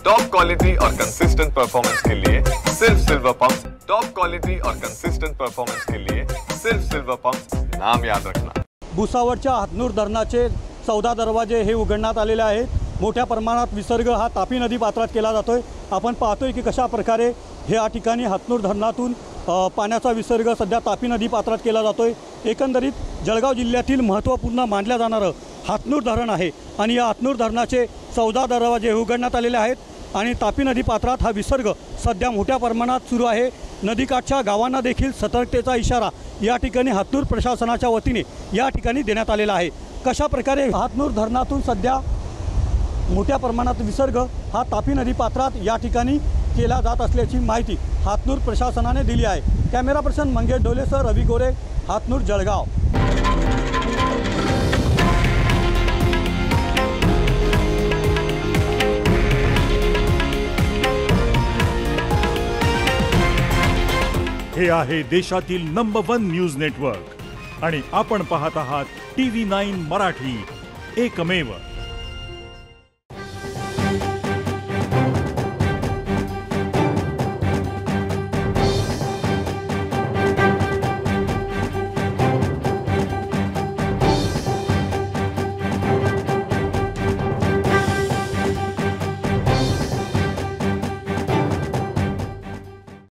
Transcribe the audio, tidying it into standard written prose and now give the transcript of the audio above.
Top quality और consistent performance के लिए सिर्फ सिल्वर पंप्स। टॉप क्वालिटी और कंसिस्टेंट परफॉर्मेंस के लिए सिर्फ सिल्वर पंप्स, नाम याद रखना। भुसावळच्या हातनूर धरणाचे 14 दरवाजे हे उघडण्यात आलेले आहेत। मोठ्या प्रमाणात विसर्ग हा तापी नदी पात्रात केला जातोय। आपण पाहतोय की कशा प्रकारे हे या ठिकाणी हातनूर धरणातून पाण्याचा विसर्ग सध्या तापी नदी पात्रात केला जातोय। एकंदरीत जळगाव जिल्ह्यातील महत्त्वपूर्ण मानल्या जाणारं हातनूर धरण आहे आणि या हातनूर धरणाचे 14 दरवाजे उघडण्यात आलेले आहेत आणि तापी नदी पात्रात हा विसर्ग सध्या मोठ्या प्रमाणात सुरू आहे। नदीकाठच्या गावांना देखील सतर्कतेचा इशारा या ठिकाणी हातनूर प्रशासनाच्या वतीने या ठिकाणी देण्यात आलेला आहे। कशा प्रकारे हातनूर धरणातून सध्या मोठ्या प्रमाणात विसर्ग हा तापी नदी पात्रात या ठिकाणी केला जात असल्याची माहिती हातनूर प्रशासनाने दिली आहे। कॅमेरा पर्सन मंगेश ढोलेसह रवी गोरे, हातनूर, जळगाव। हे आहे देशातील नंबर 1 न्यूज नेटवर्क आणि आपण पाहत आहात TV9 मराठी, एकमेव।